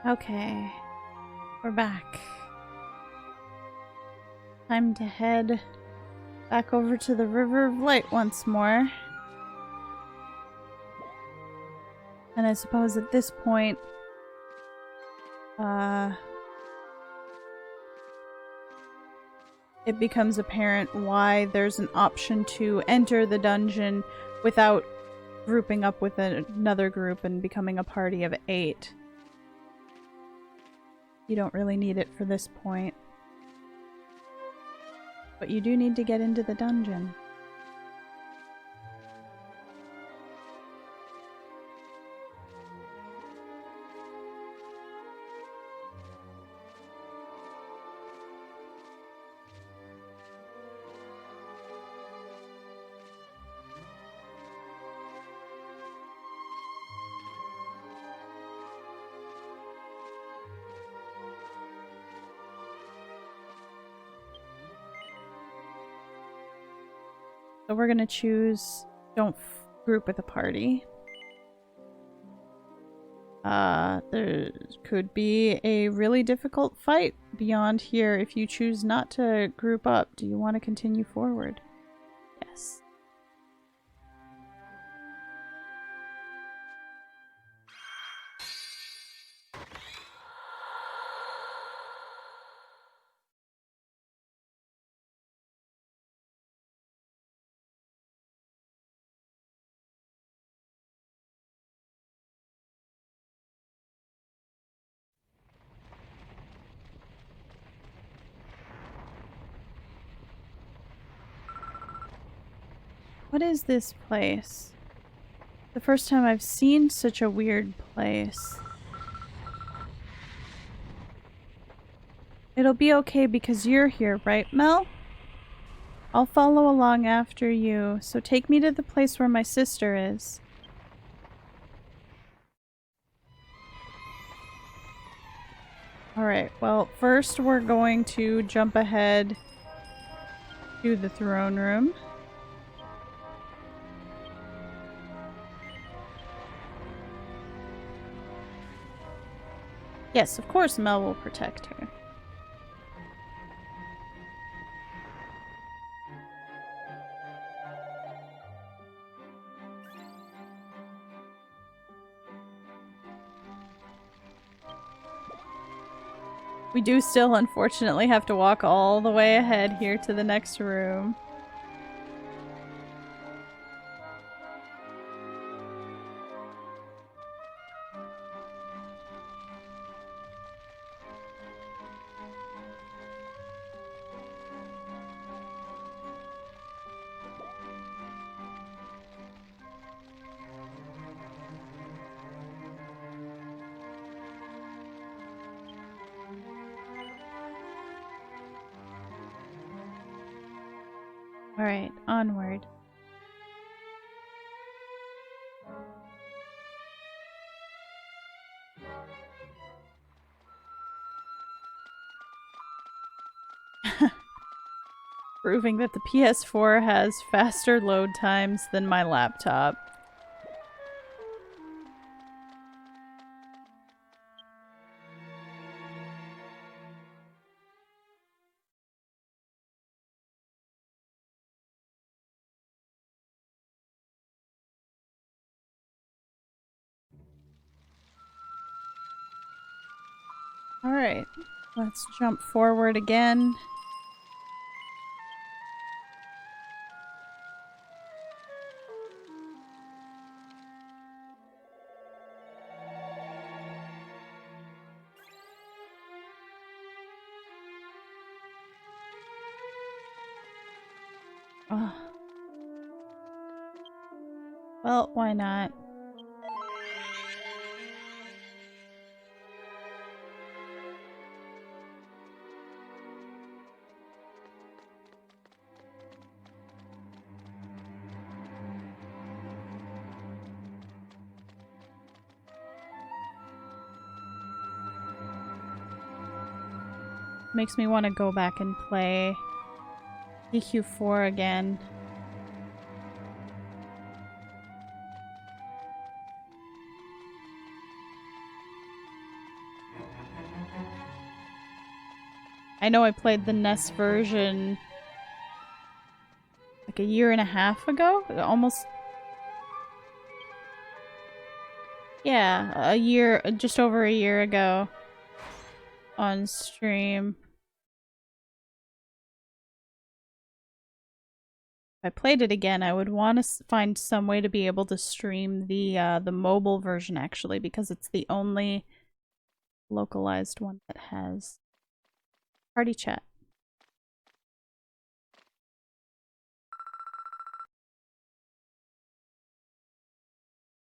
Okay, we're back. Time to head back over to the River of Light once more. And I suppose at this point, it becomes apparent why there's an option to enter the dungeon without grouping up with another group and becoming a party of 8. You don't really need it for this point. But you do need to get into the dungeon. So we're gonna choose don't group with a party. There could be a really difficult fight beyond here if you choose not to group up. Do you want to continue forward? Yes. What is this place? The first time I've seen such a weird place. It'll be okay because you're here, right, Mel? I'll follow along after you, so take me to the place where my sister is. Alright, well, first we're going to jump ahead to the throne room. Yes, of course Mel will protect her. We do still, unfortunately, have to walk all the way ahead here to the next room. Alright, onward. Proving that the PS4 has faster load times than my laptop. Alright, let's jump forward again. Oh. Well, why not? Makes me want to go back and play EQ4 again. I know I played the NES version like a year and a half ago? Almost... Yeah, a year, just over a year ago on stream. If I played it again, I would want to find some way to be able to stream the mobile version, actually, because it's the only localized one that has party chat.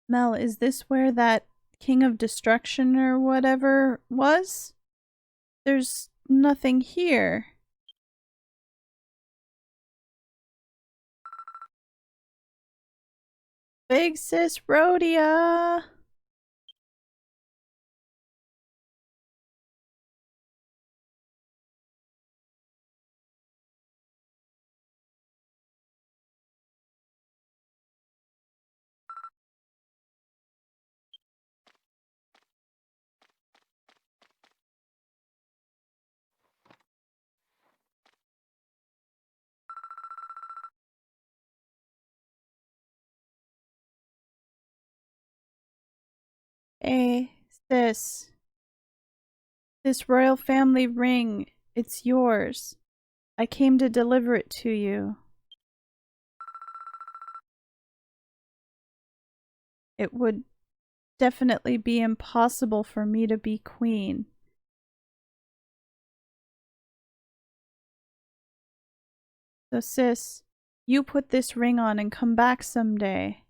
Mel, is this where that King of Destruction or whatever was? There's nothing here. Big Sis Rhodia! Hey, sis. This royal family ring, it's yours. I came to deliver it to you. It would definitely be impossible for me to be queen. So sis, you put this ring on and come back someday.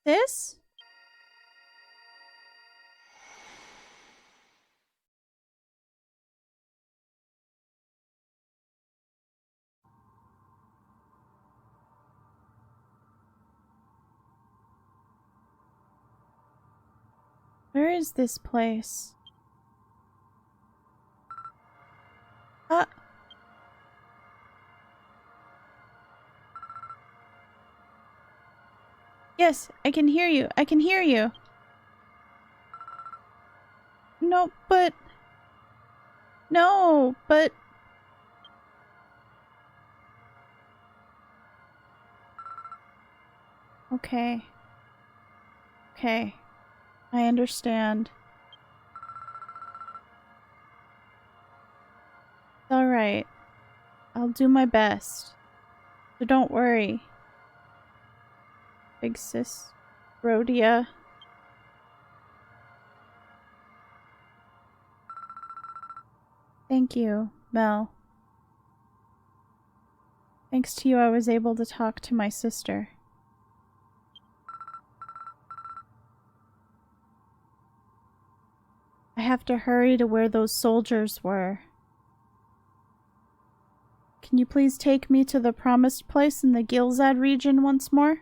Sis? Where is this place? Yes, I can hear you. I can hear you. No, but... No, but... Okay. Okay. I understand. It's alright. I'll do my best. So don't worry. Big sis. Rhodia. Thank you, Mel. Thanks to you, I was able to talk to my sister. I have to hurry to where those soldiers were. Can you please take me to the promised place in the Gilzad region once more?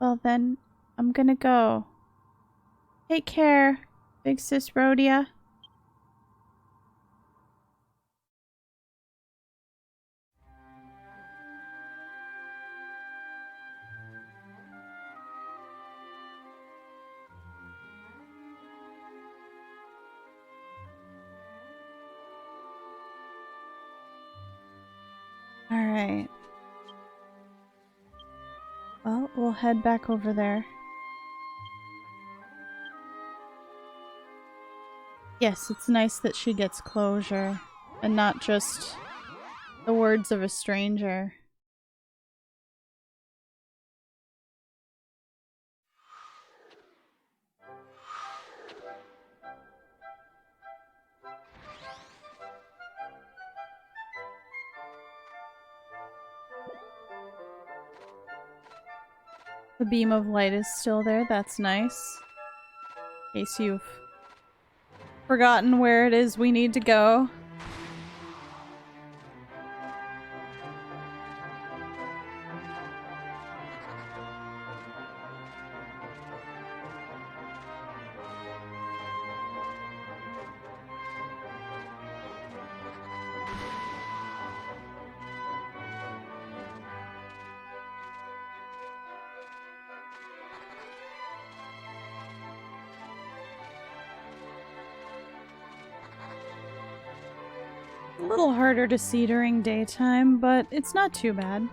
Well then, I'm gonna go. Take care, Big Sis Rhodia. Alright. Well, we'll head back over there. Yes, it's nice that she gets closure, and not just the words of a stranger. The beam of light is still there, that's nice. In case you've forgotten where it is we need to go. A little harder to see during daytime, but it's not too bad.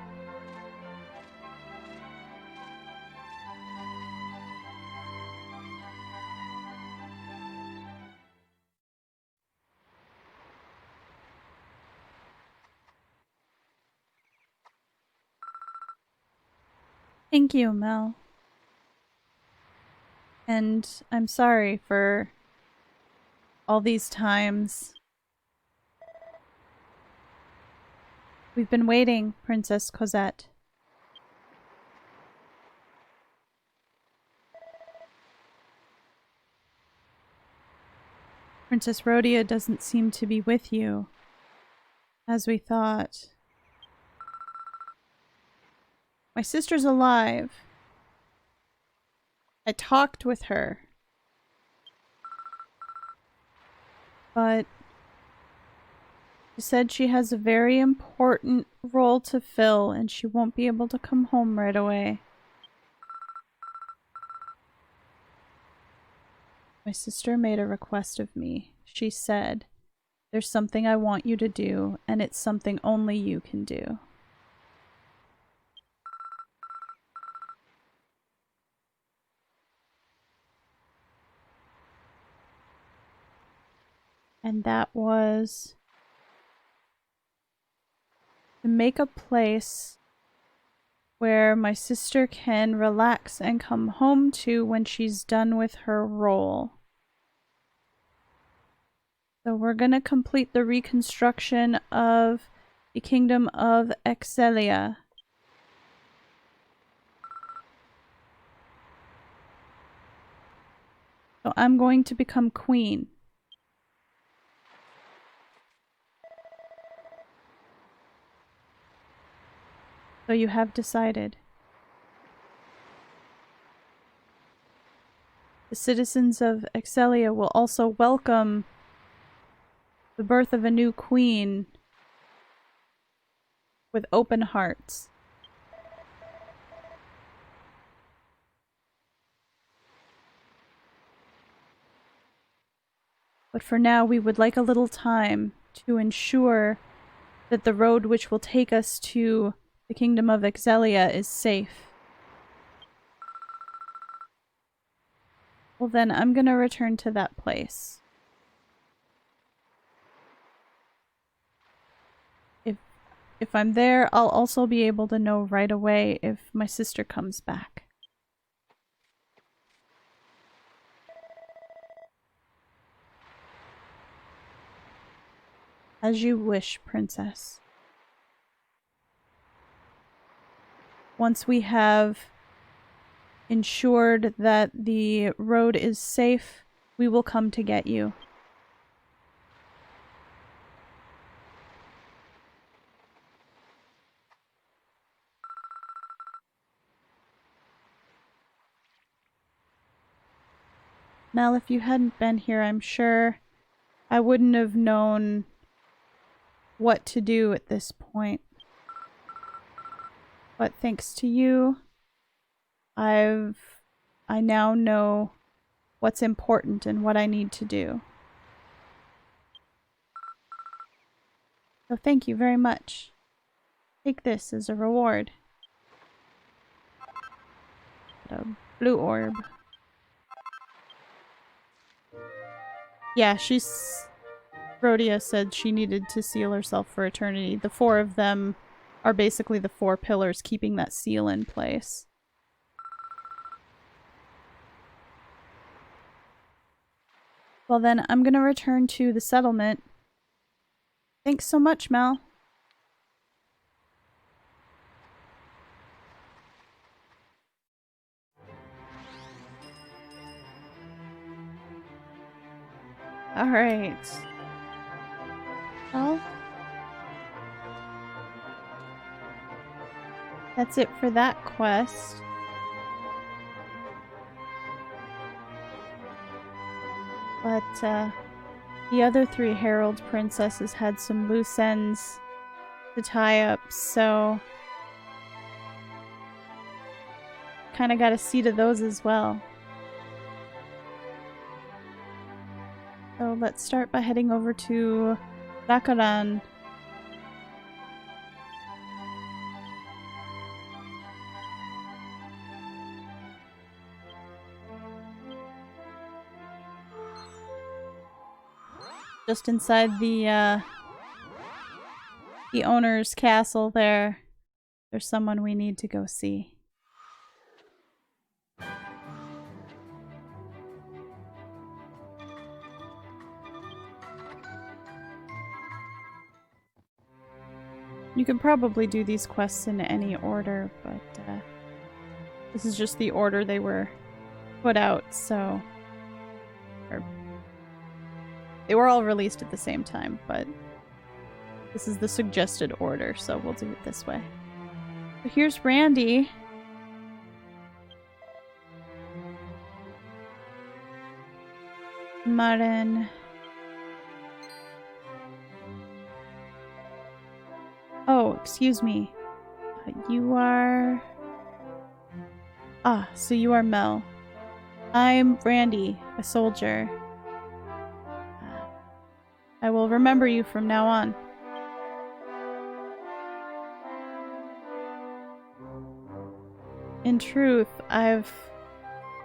Thank you, Mel. And I'm sorry for all these times. We've been waiting, Princess Cosette. Princess Rhodia doesn't seem to be with you, as we thought. My sister's alive. I talked with her. But she said she has a very important role to fill and she won't be able to come home right away. My sister made a request of me. She said, "There's something I want you to do, and it's something only you can do." And that was to make a place where my sister can relax and come home to when she's done with her role. So we're gonna complete the reconstruction of the Kingdom of Excelia. So I'm going to become queen. So you have decided. The citizens of Excelia will also welcome the birth of a new queen with open hearts. But for now, we would like a little time to ensure that the road which will take us to the Kingdom of Excelia is safe. Well then, I'm gonna return to that place. If I'm there, I'll also be able to know right away if my sister comes back. As you wish, Princess. Once we have ensured that the road is safe, we will come to get you. Mel, if you hadn't been here, I'm sure I wouldn't have known what to do at this point. But thanks to you, I now know what's important and what I need to do. So thank you very much. Take this as a reward. A blue orb. Yeah, Rhodia said she needed to seal herself for eternity. The four of them are basically the four pillars keeping that seal in place. Well then, I'm gonna return to the settlement. Thanks so much, Mel. Alright. Well, that's it for that quest. But, the other three Herald Princesses had some loose ends to tie up, so kinda gotta see to those as well. So let's start by heading over to Rakaran. Just inside the owner's castle there. There's someone we need to go see. You could probably do these quests in any order, but this is just the order they were put out, so... They were all released at the same time, but this is the suggested order, so we'll do it this way. So here's Randy. Marin. Oh, excuse me. You are... Ah, so you are Mel. I'm Randy, a soldier. I will remember you from now on. In truth, I've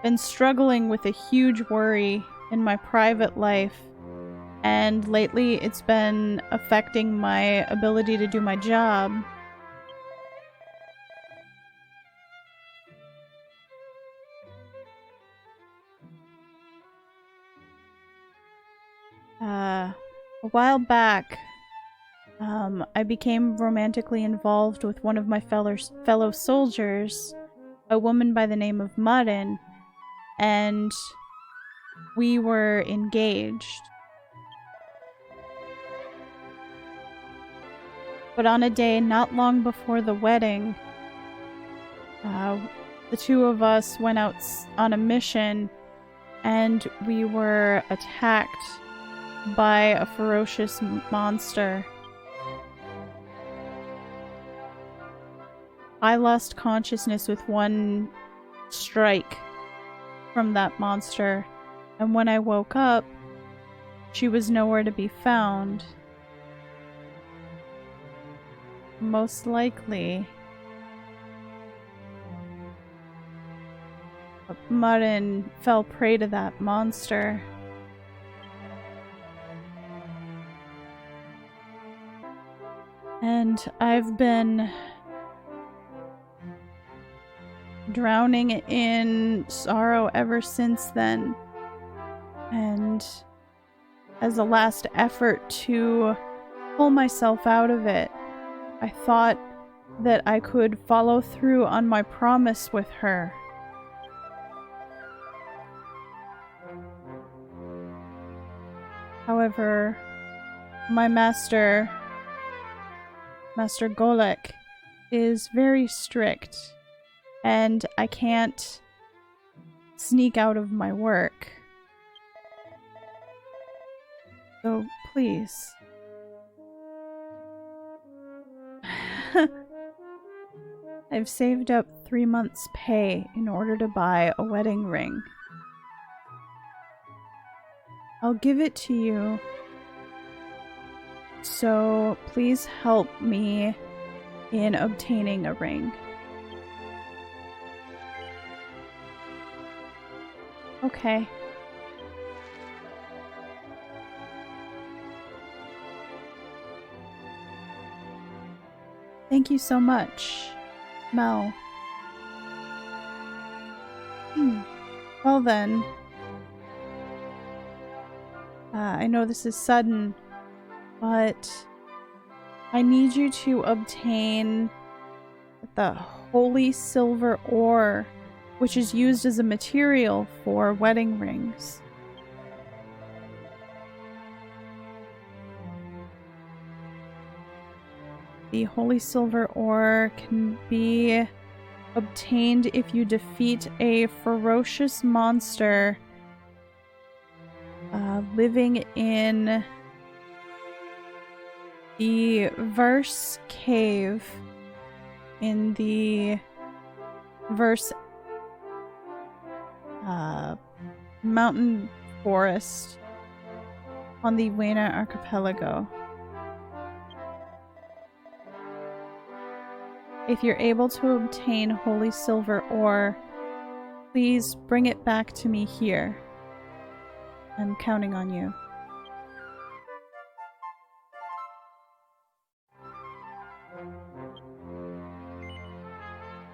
been struggling with a huge worry in my private life, and lately it's been affecting my ability to do my job. A while back, I became romantically involved with one of my fellow soldiers, a woman by the name of Marin, and we were engaged. But on a day not long before the wedding, the two of us went out on a mission, and we were attacked by a ferocious monster. I lost consciousness with one strike from that monster, and when I woke up, she was nowhere to be found. Most likely, Marin fell prey to that monster. And I've been drowning in sorrow ever since then. And as a last effort to pull myself out of it, I thought that I could follow through on my promise with her. However, my Master Golek is very strict, and I can't sneak out of my work. So, please. I've saved up 3 months' pay in order to buy a wedding ring. I'll give it to you. So please help me in obtaining a ring. Okay. Thank you so much, Mel. Well then, I know this is sudden, but I need you to obtain the holy silver ore, which is used as a material for wedding rings. The holy silver ore can be obtained if you defeat a ferocious monster living in the Verse Cave in the Verse mountain forest on the Wena archipelago. If you're able to obtain holy silver ore, please bring it back to me here. I'm counting on you.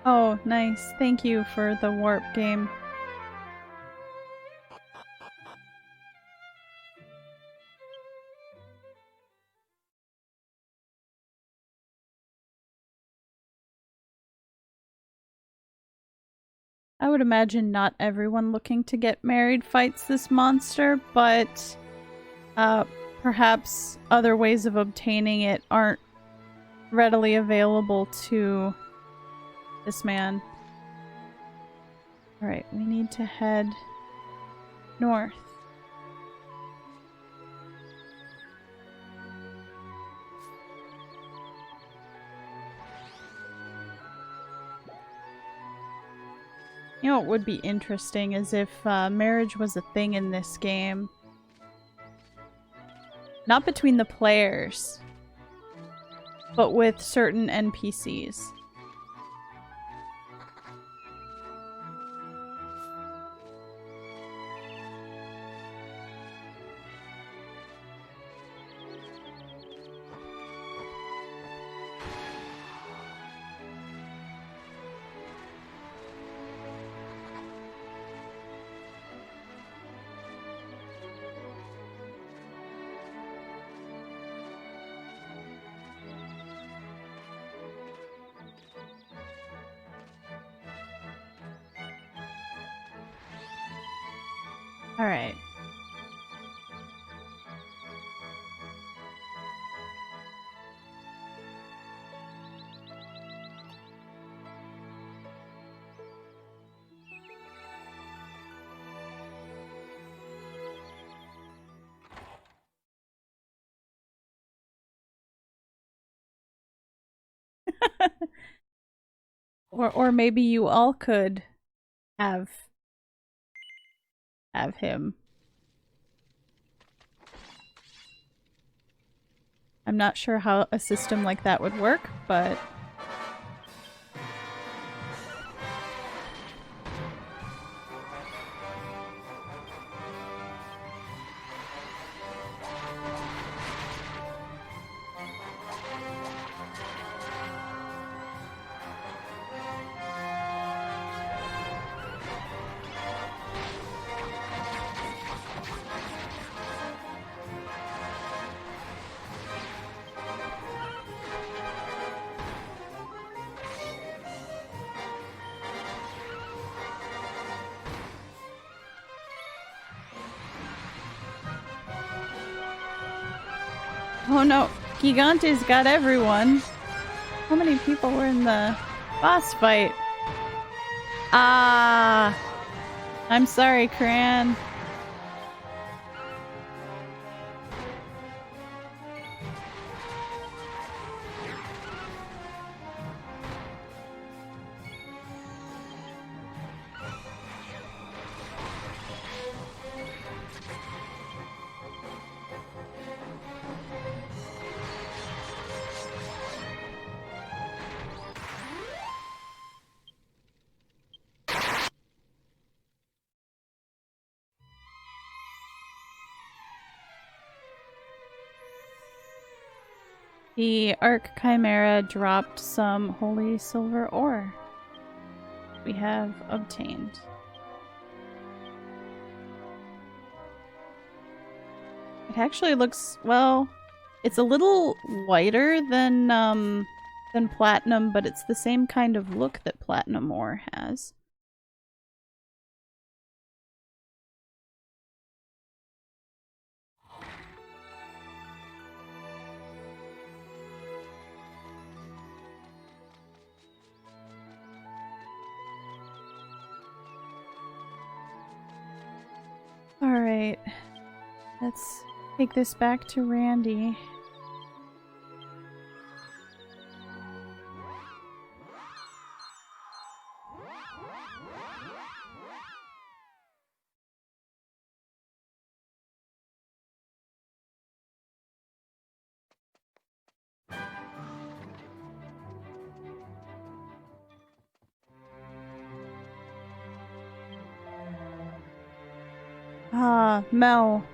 Oh, nice. Thank you for the warp game. I would imagine not everyone looking to get married fights this monster, but perhaps other ways of obtaining it aren't readily available to this man. Alright, we need to head north. You know what would be interesting is if marriage was a thing in this game. Not between the players, but with certain NPCs. Alright. Or maybe you all could have him. I'm not sure how a system like that would work, but oh no, Gigante's got everyone. How many people were in the boss fight? Ah, I'm sorry, Cran. The Arc Chimera dropped some holy silver ore. We have obtained. It actually looks, well, it's a little whiter than platinum, but it's the same kind of look that platinum ore has. Alright, let's take this back to Randy. Ah, Mel.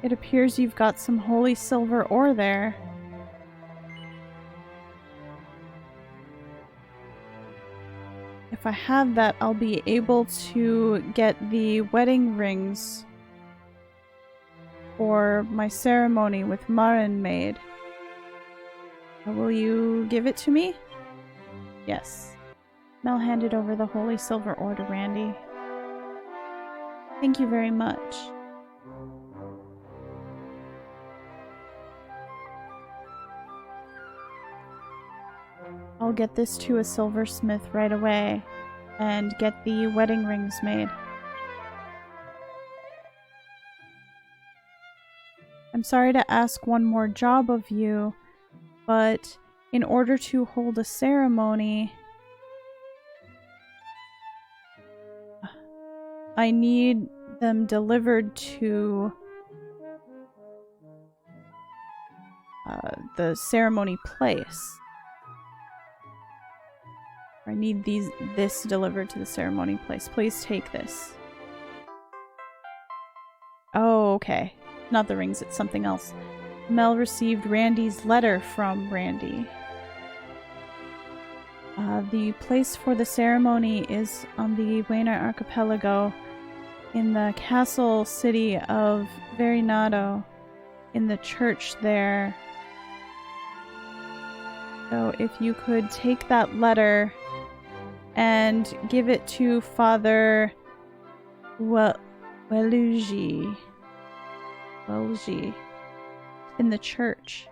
It appears you've got some holy silver ore there. If I have that, I'll be able to get the wedding rings for my ceremony with Marin made. Will you give it to me? Yes. Mel handed over the holy silver ore to Randy. Thank you very much. I'll get this to a silversmith right away and get the wedding rings made. I'm sorry to ask one more job of you, but in order to hold a ceremony, I need them delivered to the ceremony place. I need this delivered to the ceremony place. Please take this. Oh, okay. Not the rings, it's something else. Mel received Randy's letter from Randy. The place for the ceremony is on the Wayner Archipelago in the castle city of Verinado, in the church there. So if you could take that letter and give it to Father Weluji in the church,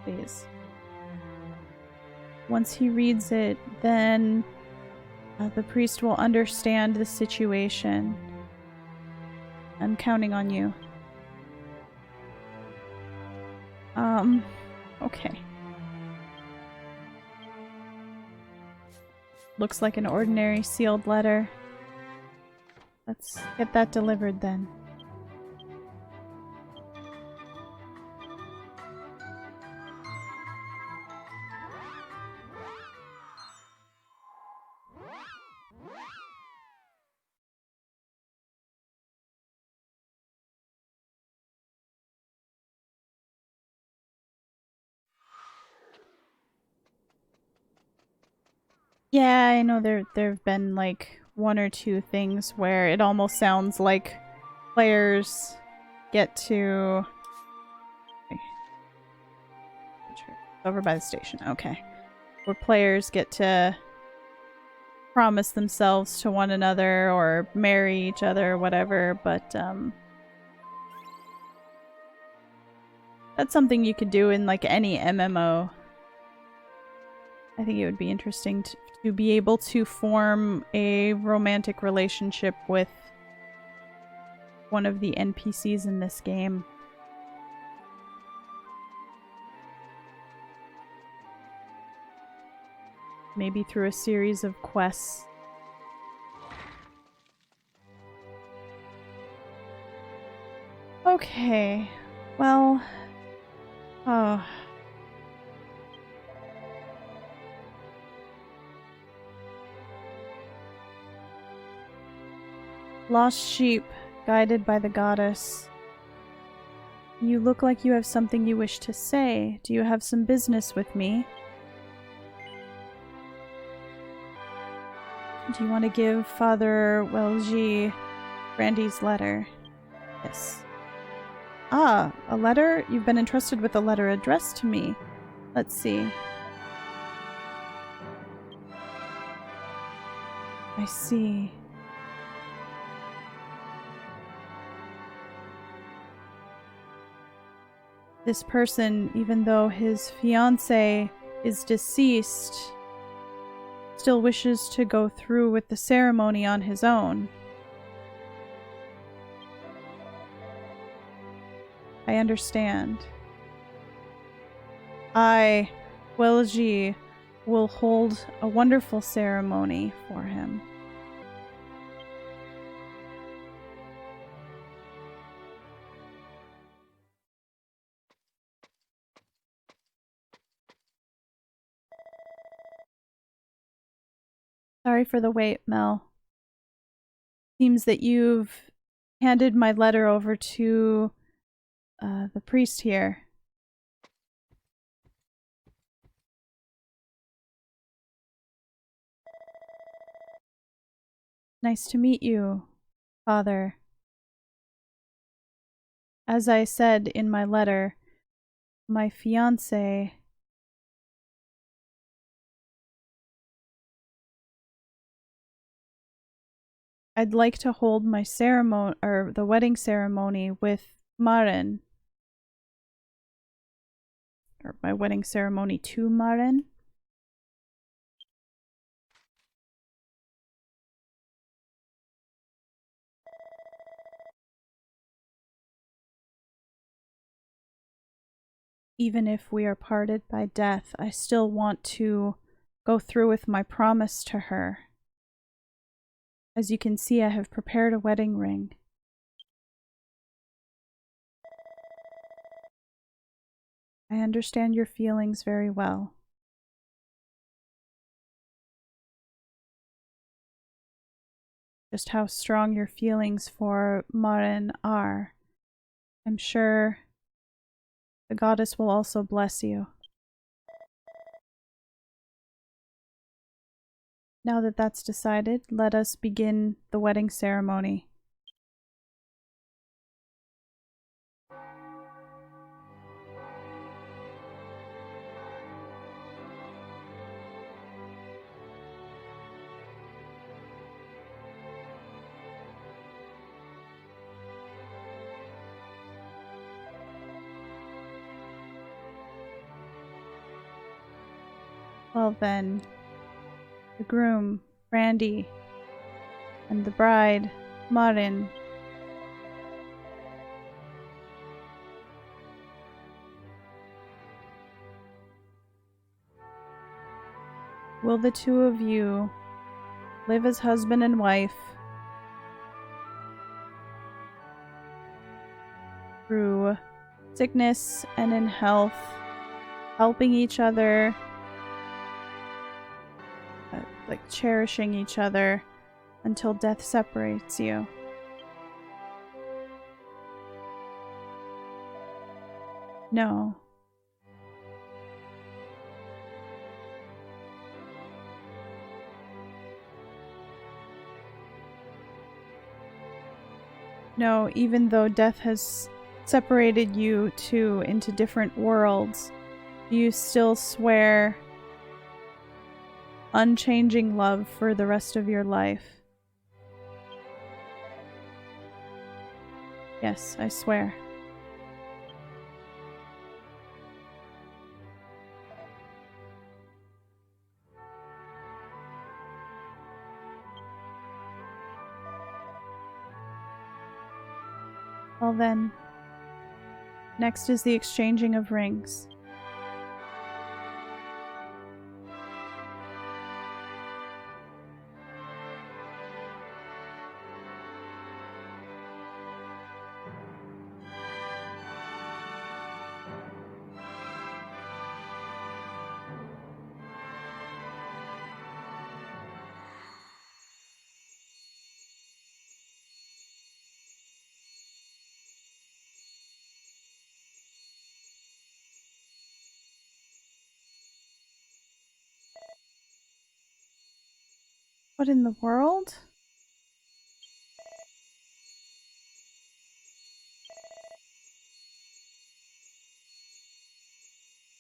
please. Once he reads it, then the priest will understand the situation. I'm counting on you. Okay. Looks like an ordinary sealed letter. Let's get that delivered then. Yeah, I know there've been like one or two things where it almost sounds like players get to over by the station. Okay. Where players get to promise themselves to one another or marry each other or whatever, but that's something you could do in like any MMO. I think it would be interesting to be able to form a romantic relationship with one of the NPCs in this game. Maybe through a series of quests. Okay. Well... Oh... Lost sheep, guided by the goddess. You look like you have something you wish to say. Do you have some business with me? Do you want to give Father Welji Randy's letter? Yes. Ah, a letter? You've been entrusted with a letter addressed to me. Let's see. I see. This person, even though his fiancée is deceased, still wishes to go through with the ceremony on his own. I understand. I, Welji, will hold a wonderful ceremony for him. Sorry for the wait, Mel. Seems that you've handed my letter over to the priest here. Nice to meet you, Father. As I said in my letter, my fiancé... I'd like to hold my ceremony, or the wedding ceremony, with Maren. Or my wedding ceremony to Maren. Even if we are parted by death, I still want to go through with my promise to her. As you can see, I have prepared a wedding ring. I understand your feelings very well. Just how strong your feelings for Maren are. I'm sure the goddess will also bless you. Now that that's decided, let us begin the wedding ceremony. Well then, the groom, Randy, and the bride, Maren. Will the two of you live as husband and wife through sickness and in health, helping each other, like cherishing each other until death separates you? No. No, even though death has separated you two into different worlds, you still swear unchanging love for the rest of your life. Yes, I swear. Well then, next is the exchanging of rings. What in the world?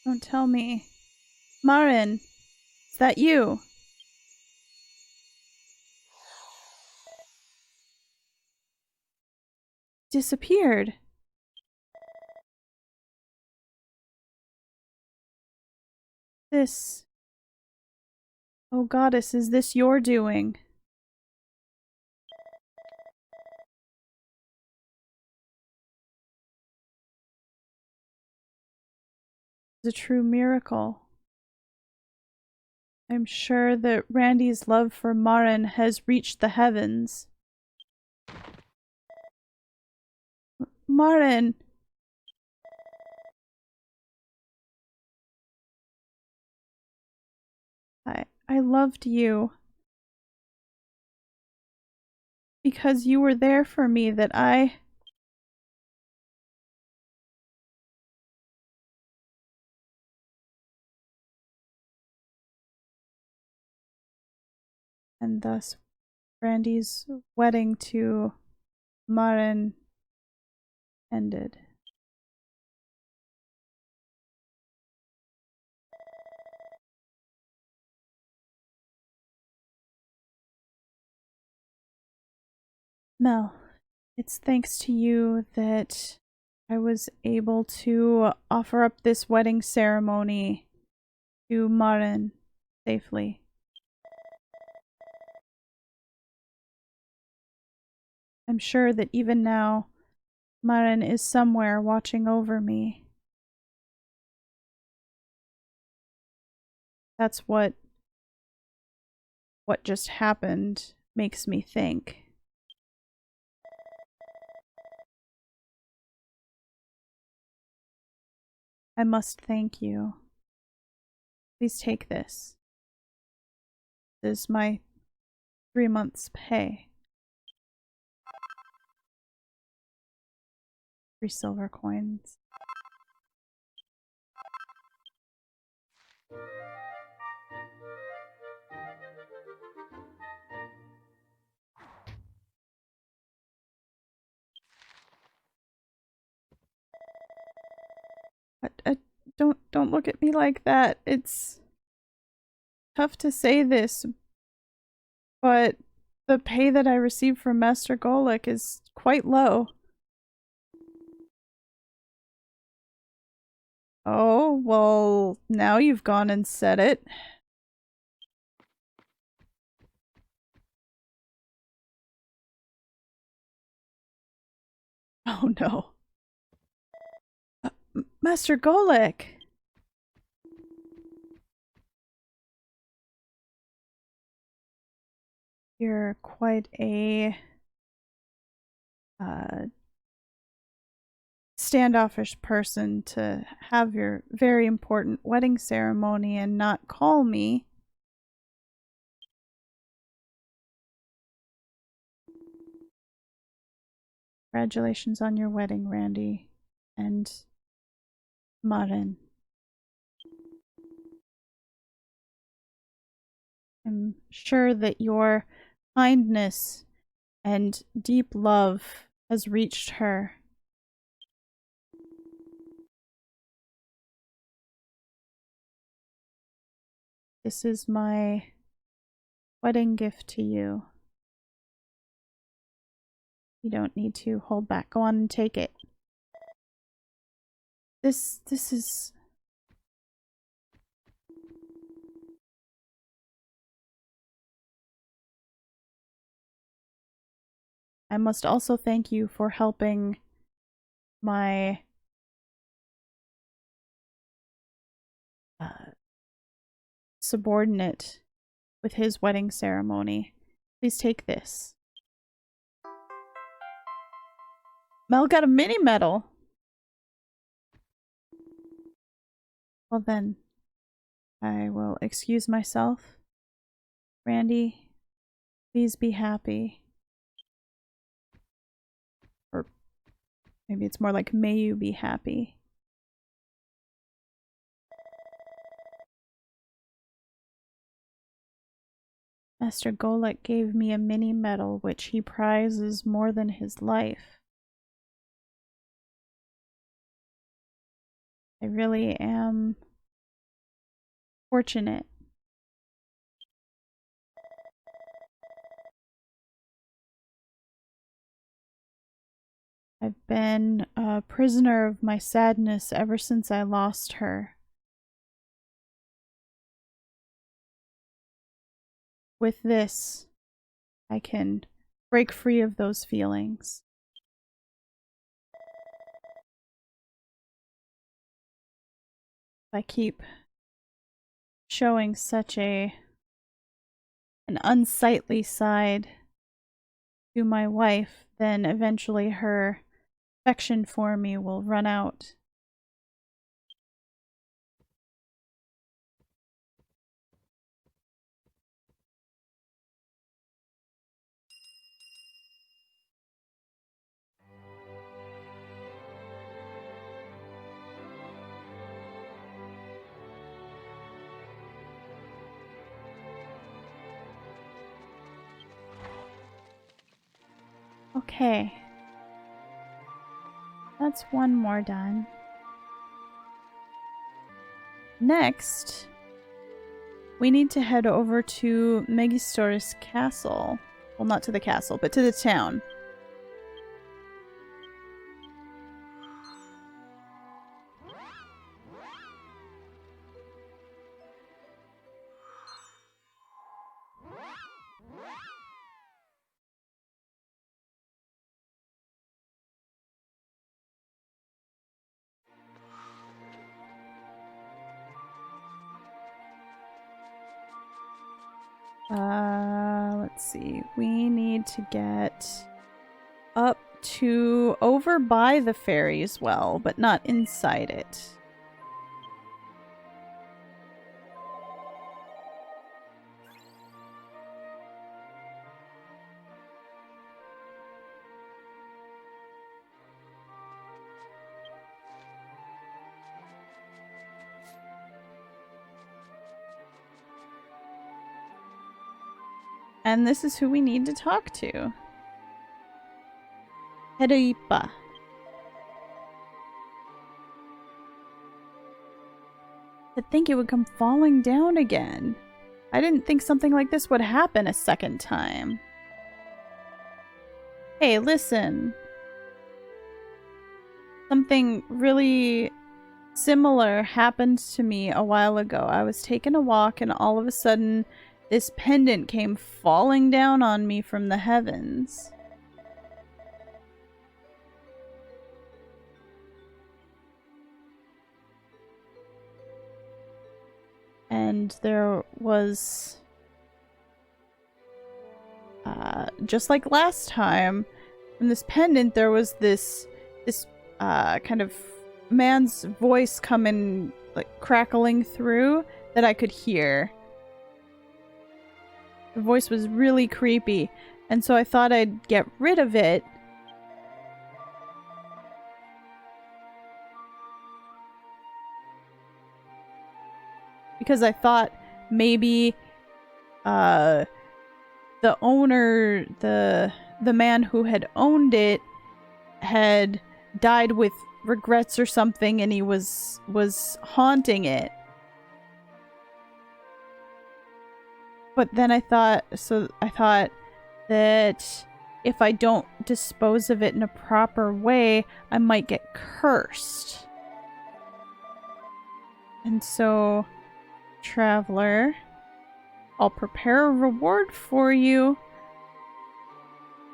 Don't tell me. Maren, is that you? Disappeared. This... Oh goddess, is this your doing? It's a true miracle. I'm sure that Randy's love for Maren has reached the heavens. Maren! I loved you. because you were there for me that I... And thus, Brandy's wedding to Maren ended. Mel, it's thanks to you that I was able to offer up this wedding ceremony to Maren safely. I'm sure that even now, Maren is somewhere watching over me. That's what just happened makes me think. I must thank you. Please take this. This is my 3 months' pay. 3 silver coins. Don't look at me like that. It's tough to say this, but the pay that I receive from Master Golek is quite low. Oh, well, now you've gone and said it. Oh no. Master Golek! You're quite a standoffish person to have your very important wedding ceremony and not call me. Congratulations on your wedding, Randy. And Maren. I'm sure that your kindness and deep love has reached her. This is my wedding gift to you. You don't need to hold back. Go on and take it. This is... I must also thank you for helping my subordinate with his wedding ceremony. Please take this. Mel got a mini medal. Well then, I will excuse myself. Randy, please be happy. Or maybe it's more like, may you be happy. Master Golek gave me a mini medal which he prizes more than his life. I really am fortunate. I've been a prisoner of my sadness ever since I lost her. With this, I can break free of those feelings. I keep showing such an unsightly side to my wife, then eventually her affection for me will run out. Okay. That's one more done. Next, we need to head over to Megistoris Castle. Well, not to the castle, but to the town. Let's see. We need to get up to over by the fairies well, but not inside it. And this is who we need to talk to. Hedaipa. To think it would come falling down again. I didn't think something like this would happen a second time. Hey, listen. Something really similar happened to me a while ago. I was taking a walk and all of a sudden this pendant came falling down on me from the heavens. And there was, just like last time, from this pendant, there was this kind of man's voice coming, like, crackling through that I could hear. The voice was really creepy, and so I thought I'd get rid of it. Because I thought maybe the owner, the man who had owned it had died with regrets or something, and he was haunting it. But then I thought that if I don't dispose of it in a proper way, I might get cursed. And so, traveler, I'll prepare a reward for you.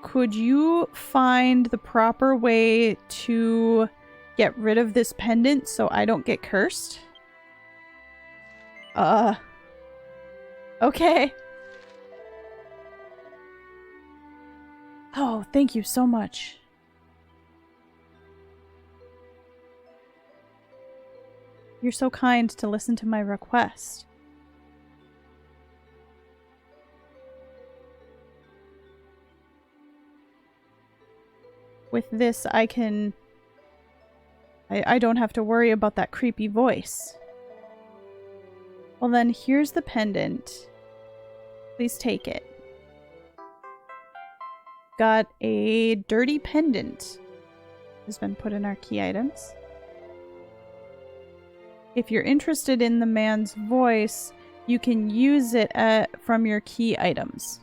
Could you find the proper way to get rid of this pendant so I don't get cursed? Okay. Oh, thank you so much. You're so kind to listen to my request. With this, I don't have to worry about that creepy voice. Well then, here's the pendant. Please take it. Got a dirty pendant. Has been put in our key items. If you're interested in the man's voice, you can use it from your key items.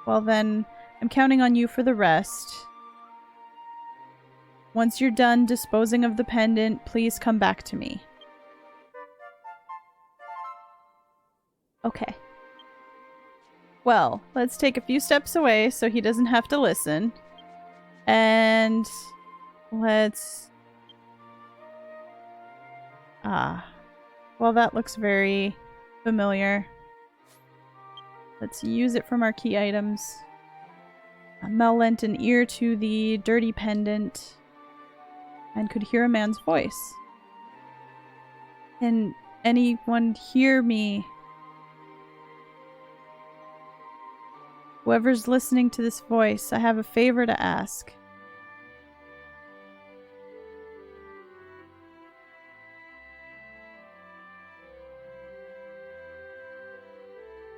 Well then, I'm counting on you for the rest. Once you're done disposing of the pendant, please come back to me. Okay. Well, let's take a few steps away so he doesn't have to listen. And let's... well, that looks very familiar. Let's use it from our key items. Mel lent an ear to the dirty pendant and could hear a man's voice. Can anyone hear me? Whoever's listening to this voice, I have a favor to ask.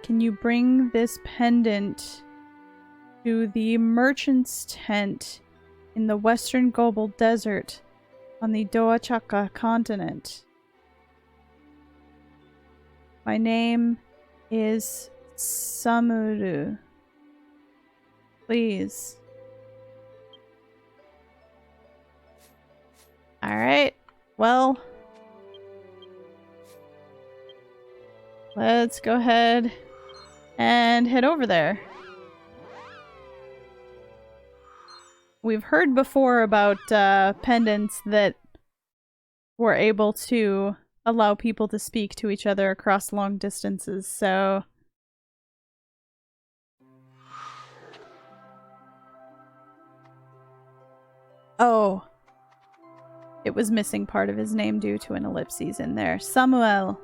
Can you bring this pendant to the merchant's tent in the western Gobel Desert on the Doachaka continent. My name is Samuru. Please. Alright, well, let's go ahead and head over there. We've heard before about pendants that were able to allow people to speak to each other across long distances, so... Oh. It was missing part of his name due to an ellipses in there. Samuel.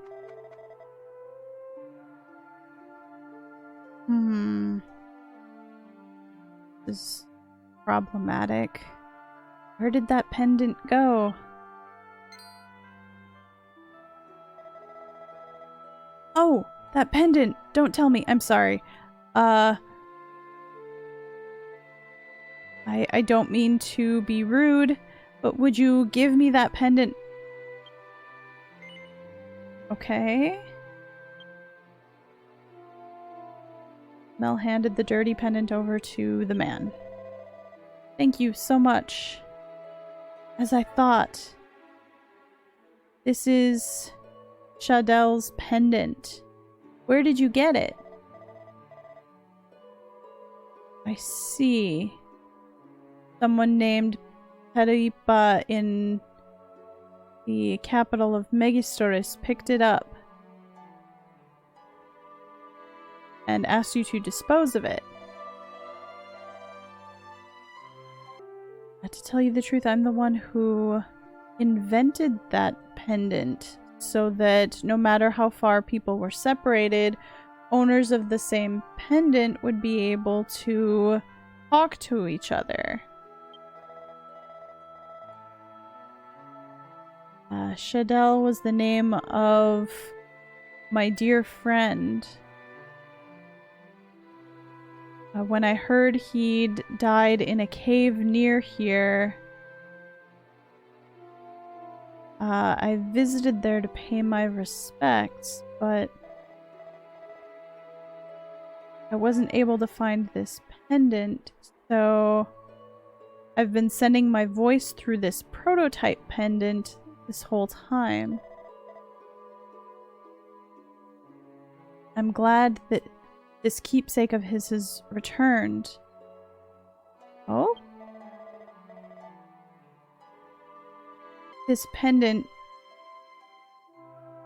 This is problematic. Where did that pendant go? Oh, that pendant! Don't tell me. I'm sorry. I don't mean to be rude, but would you give me that pendant? Okay. Mel handed the dirty pendant over to the man. Thank you so much. As I thought. This is Shadel's pendant. Where did you get it? I see. Someone named Peripa in the capital of Megistoris picked it up and asked you to dispose of it. To tell you the truth, I'm the one who invented that pendant so that no matter how far people were separated, owners of the same pendant would be able to talk to each other. Shadel was the name of my dear friend. When I heard he'd died in a cave near here, I visited there to pay my respects, but I wasn't able to find this pendant, so I've been sending my voice through this prototype pendant this whole time. I'm glad that this keepsake of his has returned. Oh? This pendant,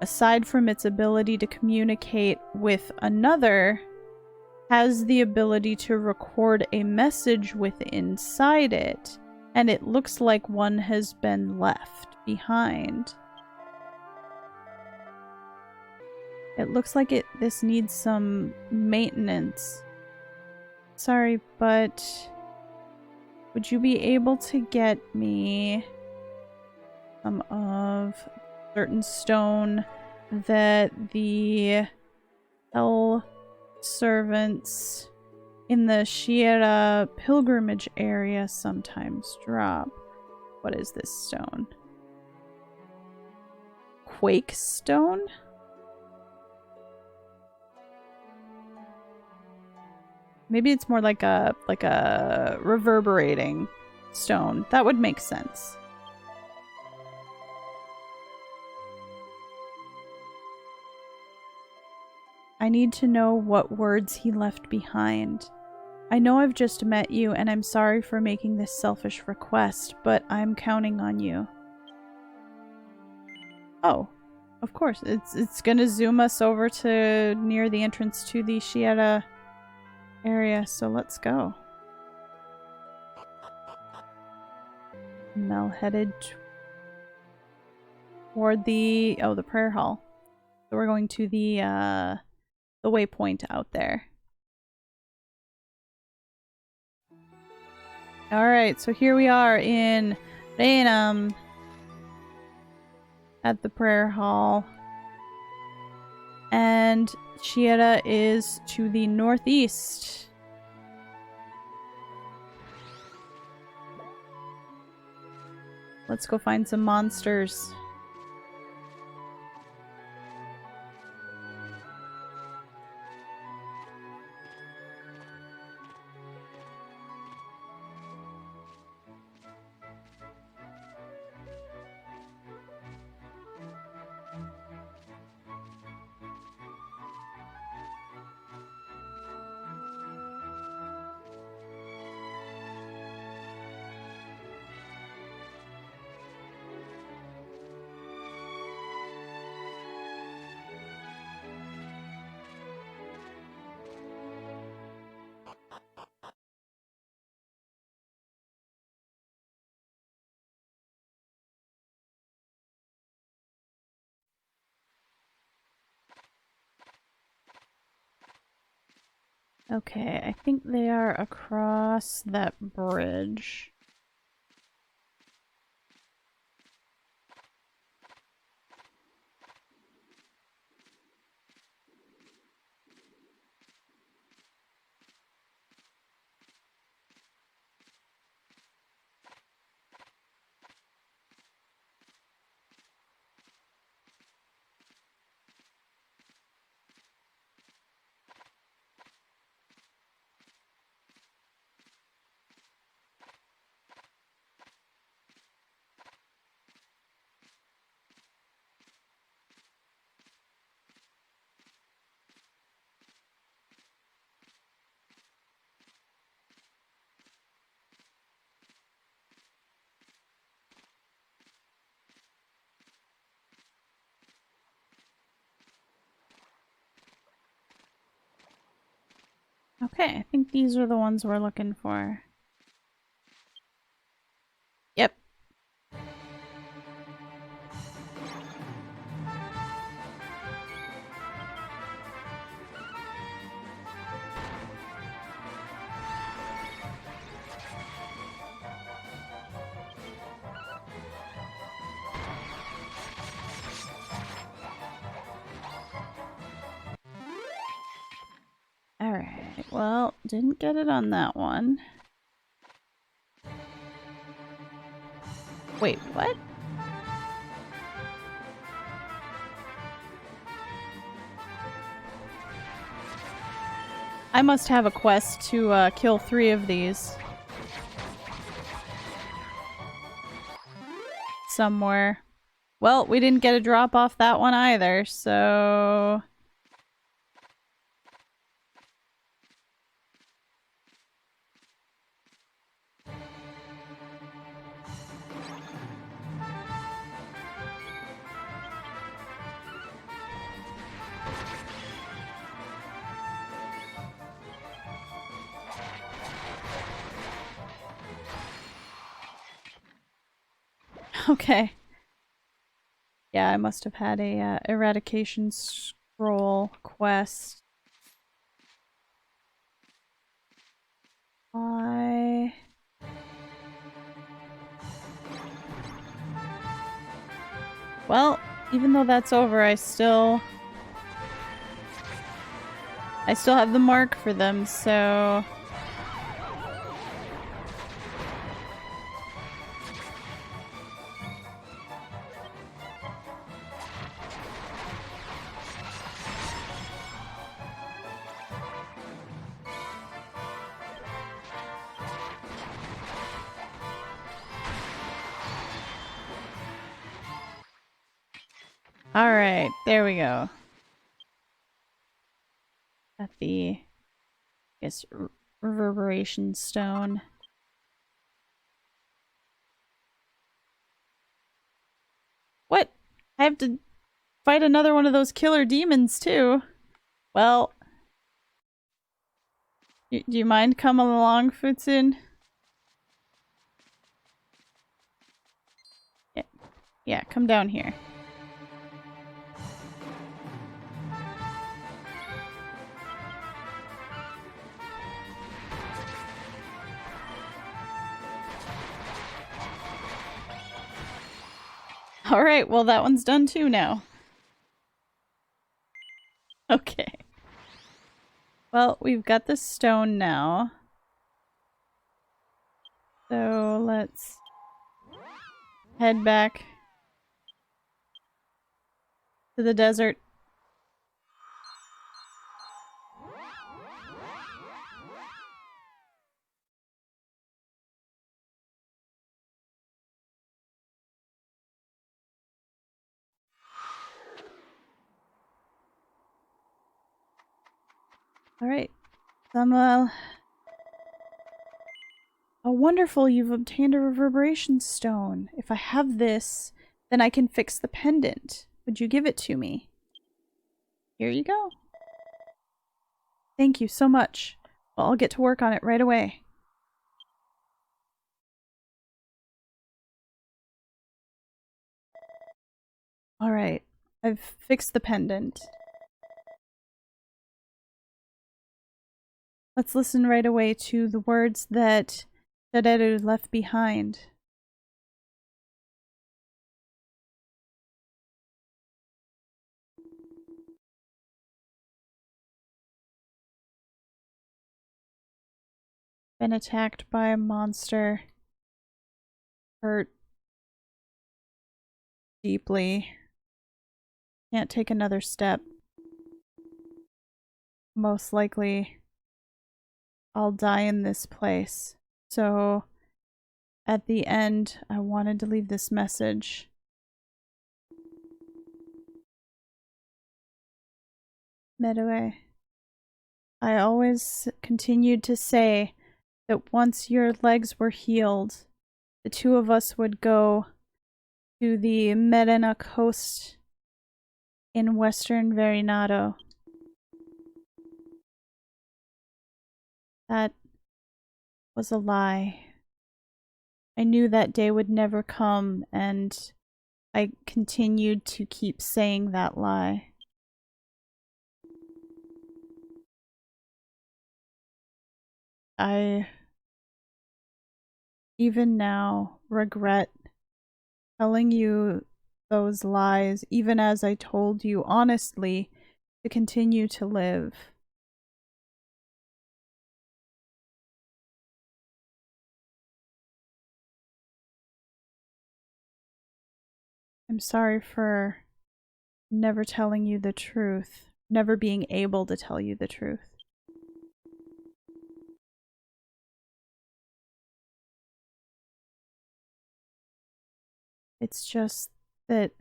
aside from its ability to communicate with another, has the ability to record a message with inside it, and it looks like one has been left behind. It looks like this needs some maintenance. Sorry, but would you be able to get me some of certain stone that the hell servants in the Shiera pilgrimage area sometimes drop? What is this stone? Quake stone? Maybe it's more like a reverberating stone. That would make sense. I need to know what words he left behind. I know I've just met you, and I'm sorry for making this selfish request, but I'm counting on you. Oh, of course. It's gonna zoom us over to near the entrance to the Shiera area, so let's go. Mel headed toward the prayer hall. So we're going to the waypoint out there. Alright, so here we are in Raynham at the prayer hall. And Shiera is to the northeast. Let's go find some monsters. Okay, I think they are across that bridge. Okay, I think these are the ones we're looking for. Yep. Alright, well, didn't get it on that one. Wait, what? I must have a quest to kill 3 of these. Somewhere. Well, we didn't get a drop off that one either, so... Okay. Yeah, I must have had a eradication scroll quest. Why? Well, even though that's over, I still have the mark for them, so... Alright, there we go. Got the, I guess, reverberation stone. What? I have to fight another one of those killer demons, too. Well... do you mind coming along, Futsun? Yeah, come down here. Alright, well that one's done too now. Okay. Well, we've got the stone now. So let's head back to the desert. Alright. Samuel. Oh, wonderful. You've obtained a reverberation stone. If I have this, then I can fix the pendant. Would you give it to me? Here you go. Thank you so much. Well, I'll get to work on it right away. Alright. I've fixed the pendant. Let's listen right away to the words that Shaderu left behind. Been attacked by a monster. Hurt deeply. Can't take another step. Most likely I'll die in this place. So at the end, I wanted to leave this message. Medue, I always continued to say that once your legs were healed, the two of us would go to the Merena coast in western Verinado. That was a lie. I knew that day would never come, and I continued to keep saying that lie. I even now regret telling you those lies, even as I told you honestly to continue to live. I'm sorry for never telling you the truth, never being able to tell you the truth. It's just that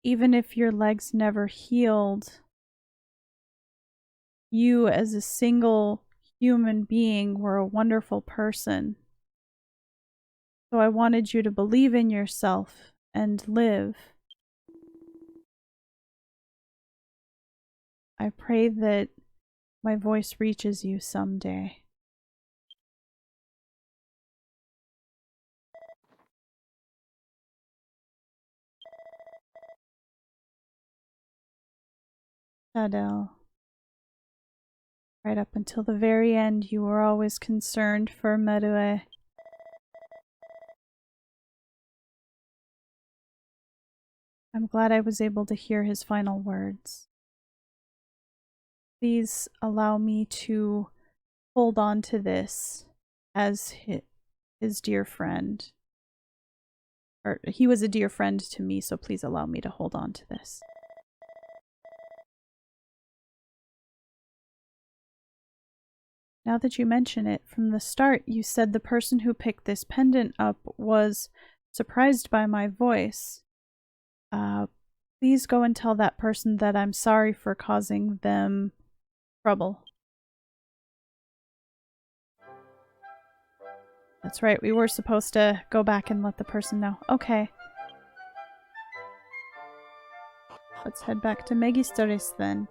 even if your legs never healed, you as a single human being were a wonderful person. So I wanted you to believe in yourself and live. I pray that my voice reaches you someday. Shadel. Right up until the very end, you were always concerned for Medue. I'm glad I was able to hear his final words. Please allow me to hold on to this as his dear friend. Or he was a dear friend to me, so please allow me to hold on to this. Now that you mention it, from the start you said the person who picked this pendant up was surprised by my voice. Please go and tell that person that I'm sorry for causing them trouble. That's right, we were supposed to go back and let the person know. Okay. Let's head back to Megistoris then.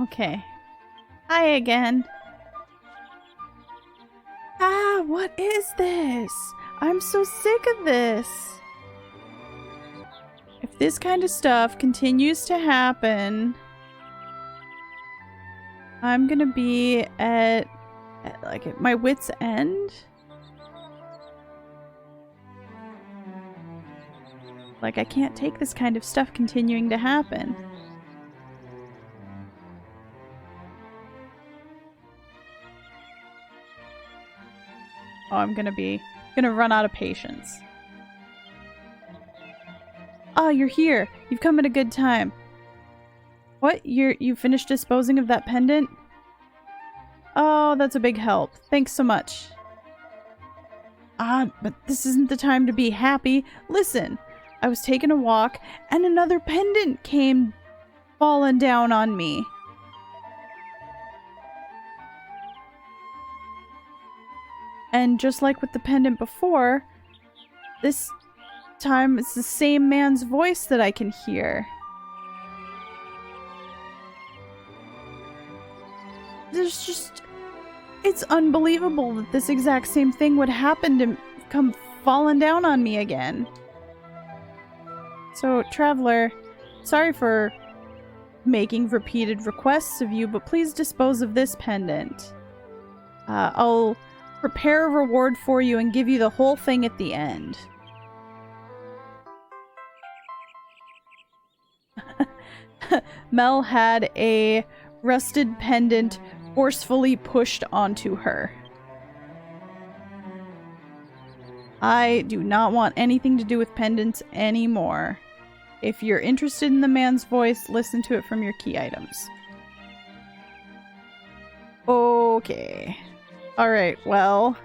Okay. Hi again. Ah, what is this? I'm so sick of this. if this kind of stuff continues to happen, I'm gonna be at like my wit's end. Like, I can't take this kind of stuff continuing to happen. Oh, I'm gonna run out of patience. Ah, you're here. You've come at a good time. What? You finished disposing of that pendant? Oh, that's a big help. Thanks so much. Ah, but this isn't the time to be happy. Listen, I was taking a walk, and another pendant came falling down on me. And just like with the pendant before, this time it's the same man's voice that I can hear. There's just... It's unbelievable that this exact same thing would happen to come falling down on me again. So, Traveler, sorry for making repeated requests of you, but please dispose of this pendant. I'll prepare a reward for you and give you the whole thing at the end. Mel had a rusted pendant forcefully pushed onto her. I do not want anything to do with pendants anymore. If you're interested in the man's voice, listen to it from your key items. Okay. Alright, well.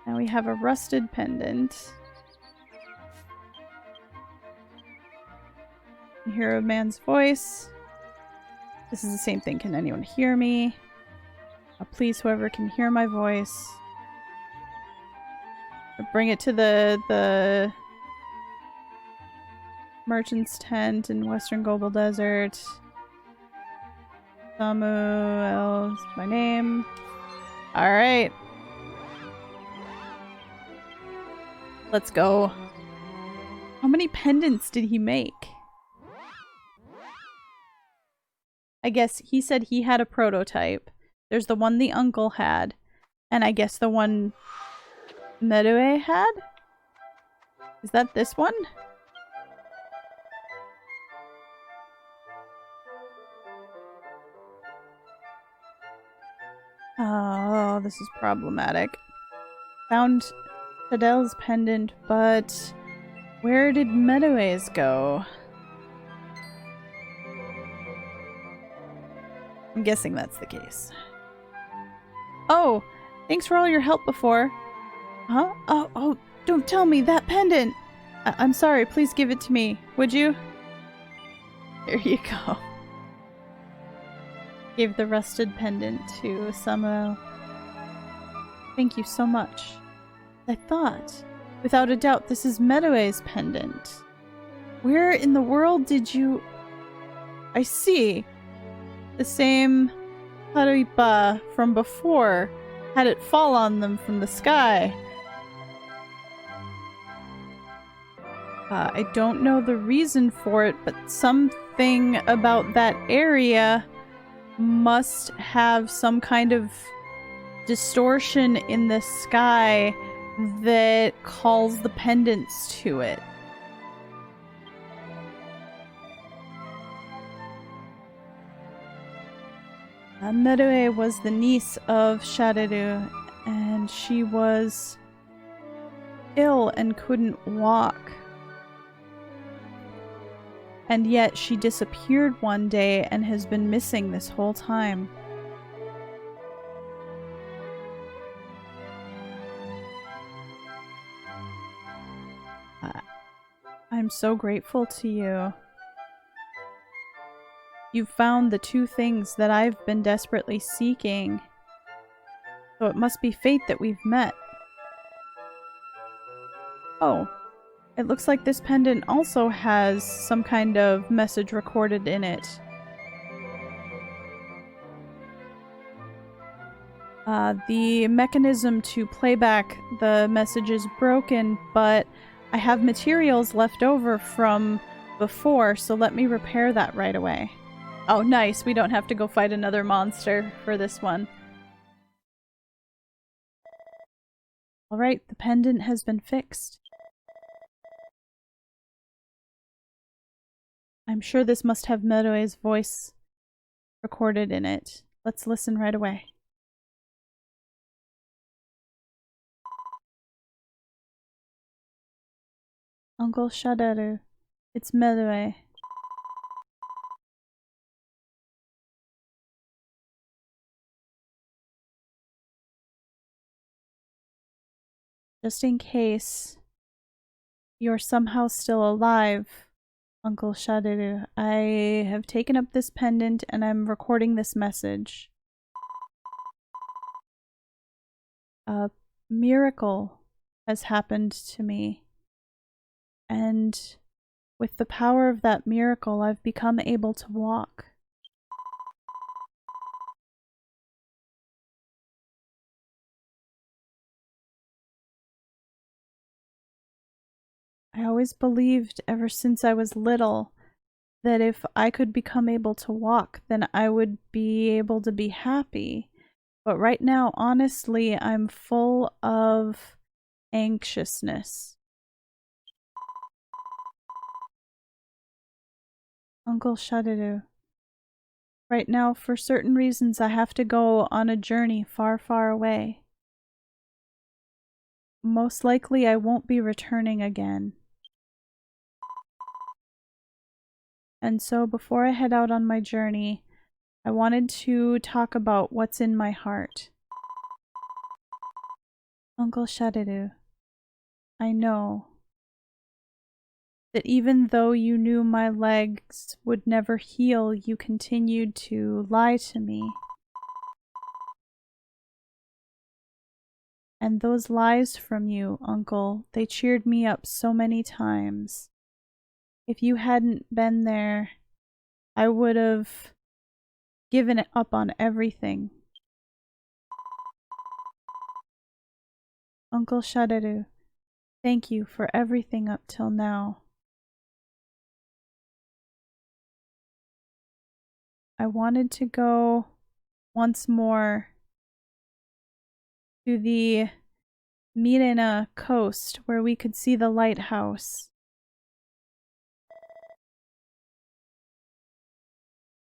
Now we have a rusted pendant. You hear a man's voice. This is the same thing. Can anyone hear me? Please, whoever can hear my voice. Bring it to the merchant's tent in Western Global Desert. Samuel is my name. Alright. Let's go. How many pendants did he make? I guess he said he had a prototype. There's the one the uncle had. And I guess the one Medue had? Is that this one? Oh, this is problematic. Found Fidel's pendant, but where did Medue's go? I'm guessing that's the case. Oh, thanks for all your help before. Huh? Oh, don't tell me that pendant! I'm sorry, please give it to me, would you? Here you go. Gave the rusted pendant to Samuel. Thank you so much. I thought, without a doubt, this is Medue's pendant. Where in the world did you... I see. The same Haruipa from before had it fall on them from the sky. I don't know the reason for it, but something about that area must have some kind of distortion in the sky that calls the pendants to it. Medue was the niece of Shaderu, and she was ill and couldn't walk. And yet she disappeared one day and has been missing this whole time. I'm so grateful to you. You've found the two things that I've been desperately seeking. So it must be fate that we've met. Oh. It looks like this pendant also has some kind of message recorded in it. The mechanism to play back the message is broken, but I have materials left over from before, so let me repair that right away. Oh, nice. We don't have to go fight another monster for this one. Alright, the pendant has been fixed. I'm sure this must have Medoe's voice recorded in it. Let's listen right away. Uncle Shaderu, it's Medoe. Just in case you're somehow still alive, Uncle Shaderu, I have taken up this pendant and I'm recording this message. A miracle has happened to me, and with the power of that miracle, I've become able to walk. I always believed ever since I was little that if I could become able to walk, then I would be able to be happy. But right now, honestly, I'm full of anxiousness. Uncle Shaderu, right now, for certain reasons, I have to go on a journey far, far away. Most likely, I won't be returning again. And so before I head out on my journey, I wanted to talk about what's in my heart. Uncle Shaderu, I know that even though you knew my legs would never heal, you continued to lie to me. And those lies from you, Uncle, they cheered me up so many times. If you hadn't been there, I would have given it up on everything. Uncle Shaderu, thank you for everything up till now. I wanted to go once more to the Mirena coast where we could see the lighthouse.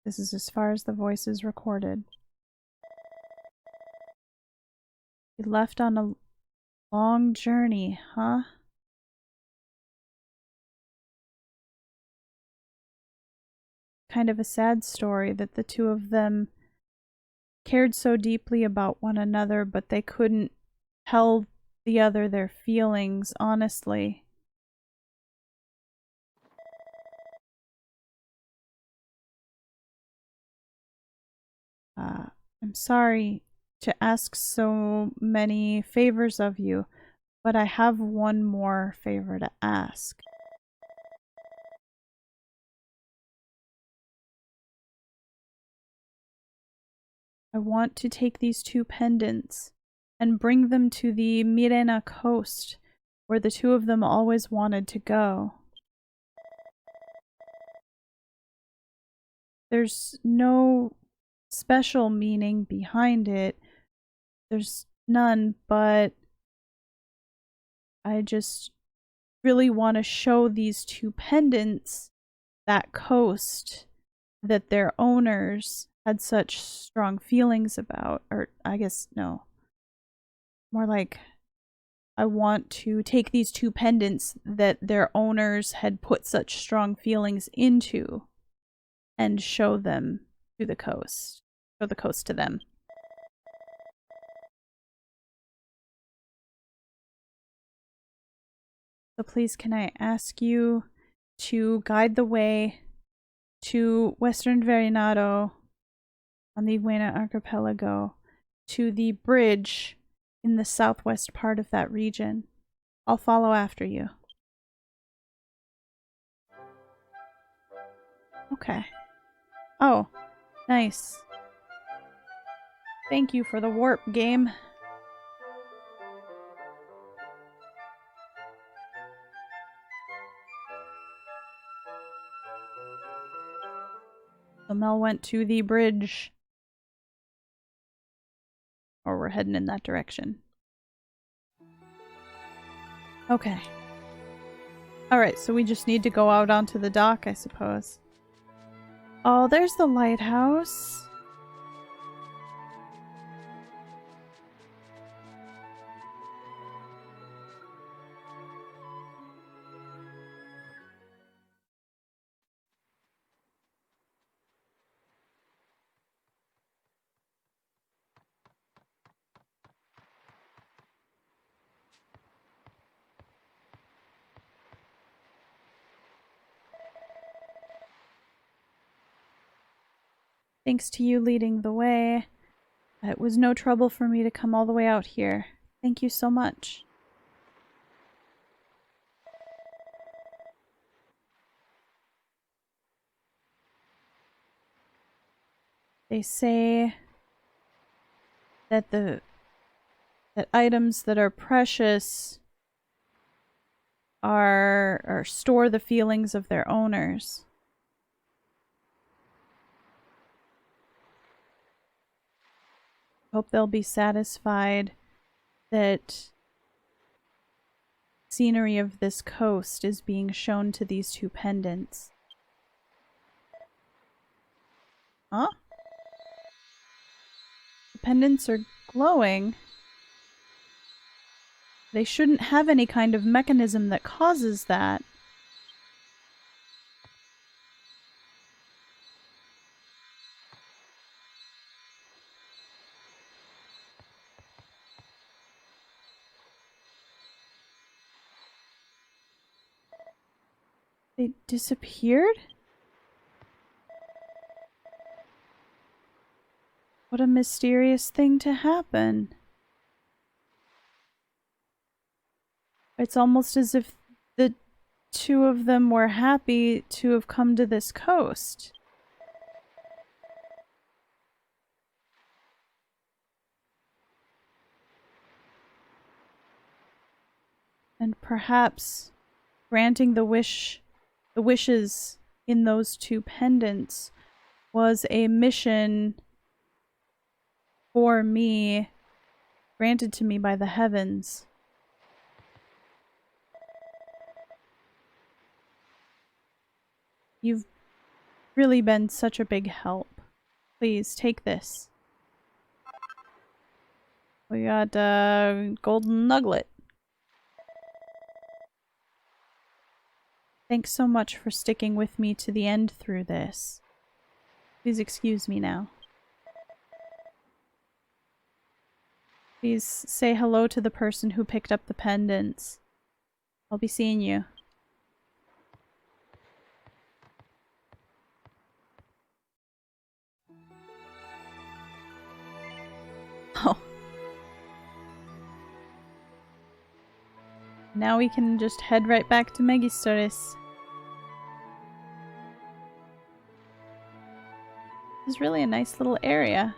This is as far as the voice is recorded. You left on a long journey, huh? Kind of a sad story that the two of them cared so deeply about one another, but they couldn't tell the other their feelings honestly. I'm sorry to ask so many favors of you, but I have one more favor to ask. I want to take these two pendants and bring them to the Mirena coast, where the two of them always wanted to go. There's no special meaning behind it. There's none, but I just really want to show these two pendants that coast that their owners had such strong feelings about. Or I guess, no. More like, I want to take these two pendants that their owners had put such strong feelings into and show them to the coast. Show the coast to them. So please, can I ask you to guide the way to Western Verinado on the Buena Archipelago to the bridge in the southwest part of that region. I'll follow after you. Okay. Oh, nice. Thank you for the warp, game. So Mel went to the bridge. Or we're heading in that direction. Okay. Alright, so we just need to go out onto the dock, I suppose. Oh, there's the lighthouse. Thanks to you leading the way, it was no trouble for me to come all the way out here. Thank you so much. They say that that items that are precious or store the feelings of their owners. Hope they'll be satisfied that scenery of this coast is being shown to these two pendants. Huh? The pendants are glowing. They shouldn't have any kind of mechanism that causes that. They disappeared? What a mysterious thing to happen. It's almost as if the two of them were happy to have come to this coast. And perhaps granting the wishes in those two pendants was a mission for me, granted to me by the heavens. You've really been such a big help. Please, take this. We got a golden nugget. Thanks so much for sticking with me to the end through this. Please excuse me now. Please say hello to the person who picked up the pendants. I'll be seeing you. Oh. Now we can just head right back to Megistoris. This is really a nice little area.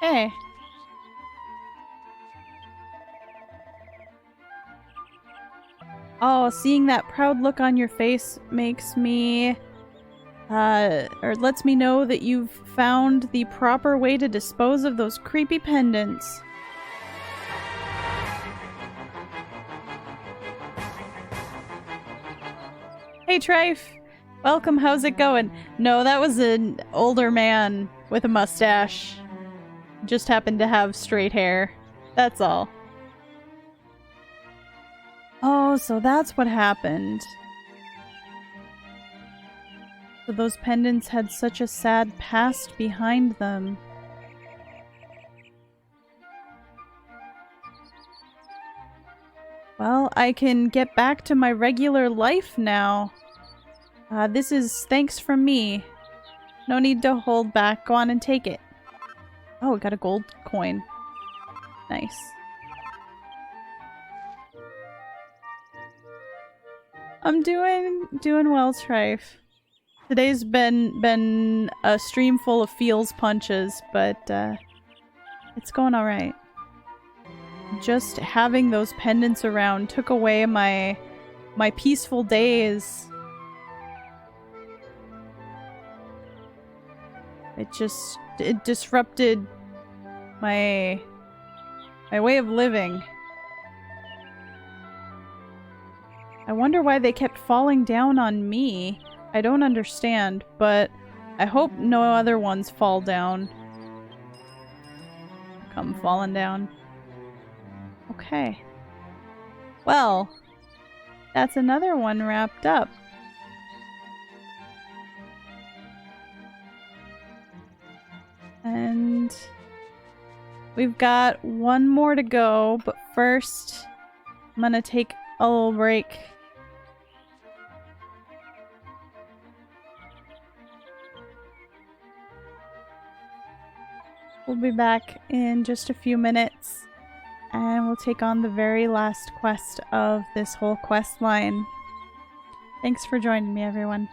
Hey. Oh, seeing that proud look on your face makes me, or lets me know that you've found the proper way to dispose of those creepy pendants. Hey, Trife. Welcome, how's it going? No, that was an older man with a mustache. Just happened to have straight hair. That's all. Oh, so that's what happened. So those pendants had such a sad past behind them. Well, I can get back to my regular life now. This is thanks from me. No need to hold back. Go on and take it. Oh, we got a gold coin. Nice. I'm doing well, Trife. Today's been a stream full of feels punches, but it's going all right. Just having those pendants around took away my peaceful days. It disrupted my way of living. I wonder why they kept falling down on me. I don't understand, but I hope no other ones fall down. Come falling down. Okay. Well, that's another one wrapped up. And we've got one more to go, but first I'm gonna take a little break. We'll be back in just a few minutes, and we'll take on the very last quest of this whole quest line. Thanks for joining me, everyone.